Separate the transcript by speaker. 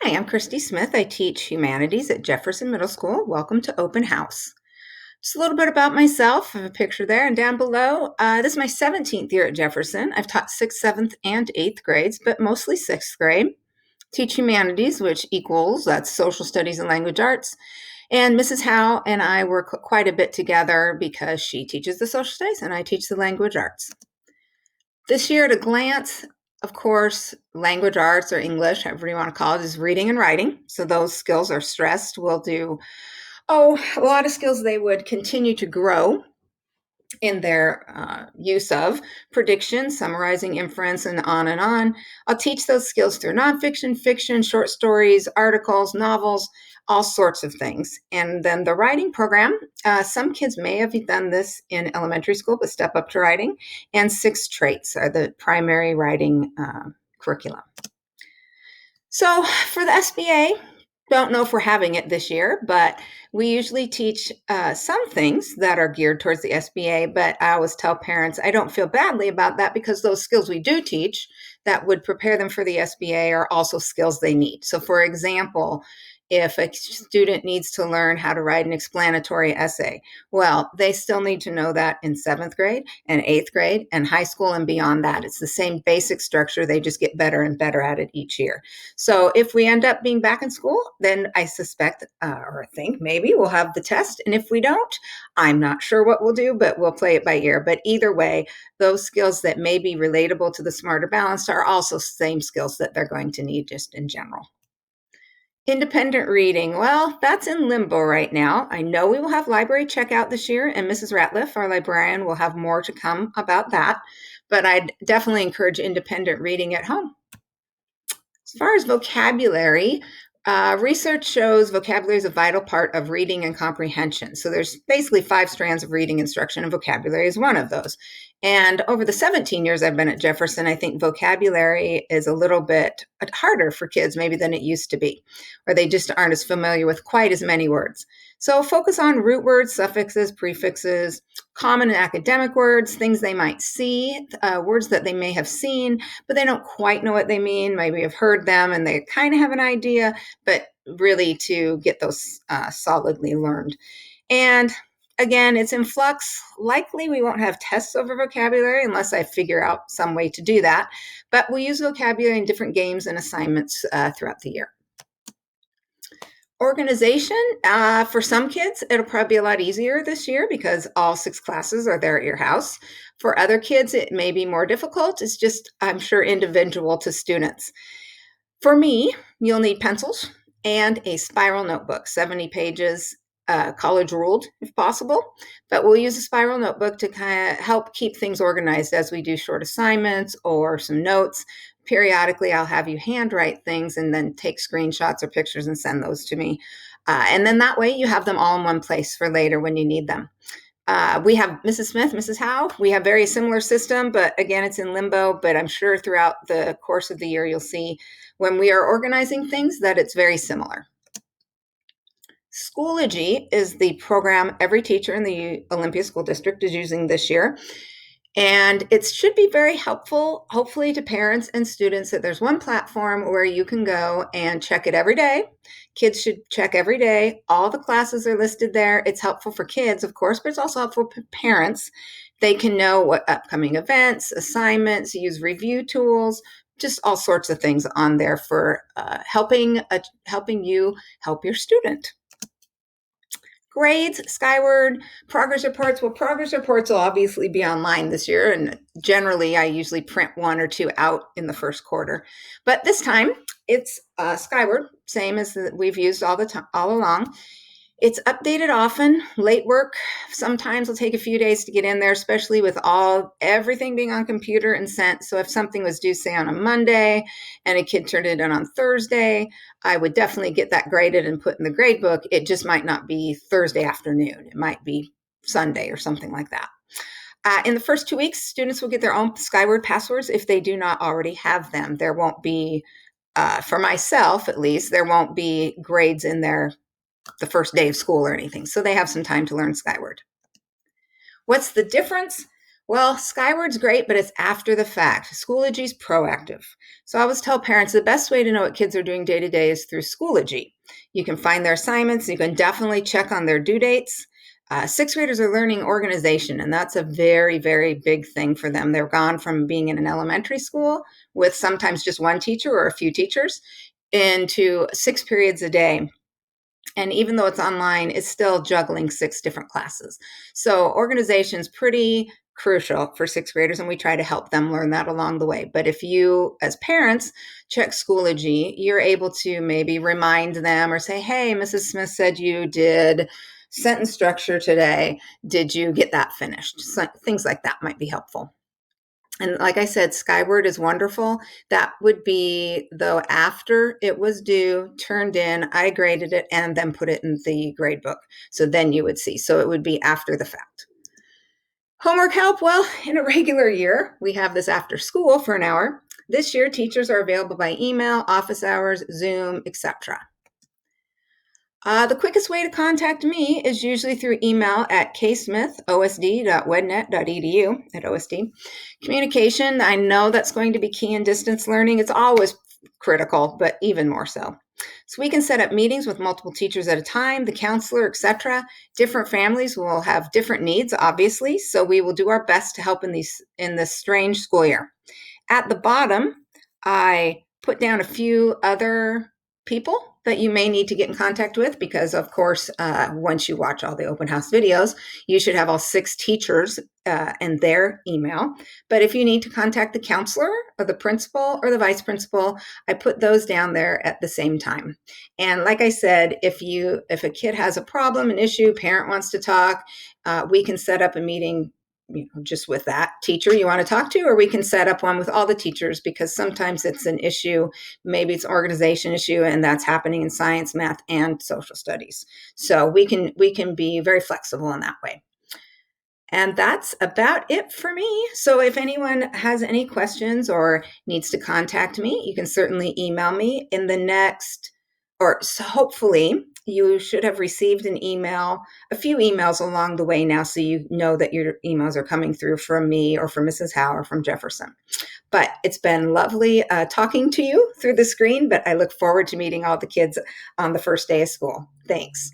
Speaker 1: Hi, I'm Christy Smith. I teach humanities at Jefferson Middle School. Welcome to Open House. Just a little bit about myself. I have a picture there and down below. This is my 17th year at Jefferson. I've taught 6th, 7th, and 8th grades, but mostly 6th grade. Teach humanities, which equals that's social studies and language arts. And Mrs. Howe and I work quite a bit together because she teaches the social studies and I teach the language arts. This year, at a glance, of course, language arts or English, however you want to call it, is reading and writing. So those skills are stressed. We'll do, a lot of skills they would continue to grow in their use of prediction, summarizing, inference, and on and on. I'll teach those skills through nonfiction, fiction, short stories, articles, novels, all sorts of things. And then the writing program, some kids may have done this in elementary school, but step up to writing. And 6 traits are the primary writing curriculum. So for the SBA, don't know if we're having it this year, but we usually teach some things that are geared towards the SBA. But I always tell parents I don't feel badly about that because those skills we do teach that would prepare them for the SBA are also skills they need. So, for example, if a student needs to learn how to write an explanatory essay, well, they still need to know that in 7th grade and 8th grade and high school and beyond that. It's the same basic structure. They just get better and better at it each year. So if we end up being back in school, then I suspect or think maybe we'll have the test. And if we don't, I'm not sure what we'll do, but we'll play it by ear. But either way, those skills that may be relatable to the smarter balanced are also same skills that they're going to need just in general. Independent reading, well, that's in limbo right now. I know we will have library checkout this year, and Mrs. Ratliff, our librarian, will have more to come about that. But I'd definitely encourage independent reading at home. As far as vocabulary, research shows vocabulary is a vital part of reading and comprehension. So there's basically 5 strands of reading instruction, and vocabulary is one of those. And over the 17 years I've been at Jefferson, I think vocabulary is a little bit harder for kids maybe than it used to be, or they just aren't as familiar with quite as many words. So focus on root words, suffixes, prefixes, common and academic words, things they might see, words that they may have seen, but they don't quite know what they mean, maybe have heard them and they kind of have an idea, but really to get those solidly learned. And again, it's in flux. Likely we won't have tests over vocabulary unless I figure out some way to do that, but we'll use vocabulary in different games and assignments throughout the year. Organization, for some kids, it'll probably be a lot easier this year because all 6 classes are there at your house. For other kids, it may be more difficult. It's just, I'm sure, individual to students. For me, you'll need pencils and a spiral notebook, 70 pages, college ruled if possible, but we'll use a spiral notebook to kind of help keep things organized as we do short assignments or some notes. Periodically, I'll have you handwrite things and then take screenshots or pictures and send those to me. And then that way you have them all in one place for later when you need them. We have Mrs. Smith, Mrs. Howe. We have very similar system, but again, it's in limbo. But I'm sure throughout the course of the year, you'll see when we are organizing things that it's very similar. Schoology is the program every teacher in the Olympia School District is using this year. And it should be very helpful, hopefully, to parents and students that there's one platform where you can go and check it every day. Kids should check every day. All the classes are listed there. It's helpful for kids, of course, but it's also helpful for parents. They can know what upcoming events, assignments, use review tools, just all sorts of things on there for helping you help your student. Grades, Skyward, progress reports. Well, progress reports will obviously be online this year, and generally I usually print 1 or 2 out in the first quarter. But this time it's Skyward, same as we've used all along. It's updated often. Late work sometimes will take a few days to get in there, especially with everything being on computer and sent. So if something was due, say, on a Monday and a kid turned it in on Thursday, I would definitely get that graded and put in the grade book. It just might not be Thursday afternoon. It might be Sunday or something like that. In the first 2 weeks, students will get their own Skyward passwords if they do not already have them. There won't be, for myself at least, there won't be grades in there the first day of school or anything. So they have some time to learn Skyward. What's the difference? Well, Skyward's great, but it's after the fact. Schoology is proactive. So I always tell parents the best way to know what kids are doing day to day is through Schoology. You can find their assignments, you can definitely check on their due dates. Sixth graders are learning organization, and that's a very, very big thing for them. They're gone from being in an elementary school with sometimes just one teacher or a few teachers into 6 periods a day, and even though it's online, it's still juggling 6 different classes. So organization is pretty crucial for sixth graders, and we try to help them learn that along the way. But if you, as parents, check Schoology, you're able to maybe remind them or say, hey, Mrs. Smith said you did sentence structure today. Did you get that finished? So, things like that might be helpful. And like I said, Skyward is wonderful. That would be, though, after it was due, turned in, I graded it, and then put it in the grade book. So then you would see. So it would be after the fact. Homework help? Well, in a regular year, we have this after school for an hour. This year, teachers are available by email, office hours, Zoom, etc. The quickest way to contact me is usually through email at ksmithosd.wednet.edu at OSD. Communication, I know that's going to be key in distance learning. It's always critical, but even more so. So we can set up meetings with multiple teachers at a time, the counselor, etc. Different families will have different needs, obviously, so we will do our best to help in this strange school year. At the bottom, I put down a few other people that you may need to get in contact with because, of course, once you watch all the open house videos, you should have all 6 teachers and their email. But if you need to contact the counselor or the principal or the vice principal, I put those down there at the same time. And like I said, if a kid has a problem, an issue, parent wants to talk, we can set up a meeting just with that teacher you want to talk to, or we can set up one with all the teachers because sometimes it's an issue, maybe it's an organization issue, and that's happening in science, math, and social studies. So we can be very flexible in that way. And that's about it for me. So if anyone has any questions or needs to contact me, you can certainly email me in the next, or so hopefully you should have received an email, a few emails along the way now, so you know that your emails are coming through from me or from Mrs. Howe or from Jefferson. But it's been lovely talking to you through the screen, but I look forward to meeting all the kids on the first day of school. Thanks.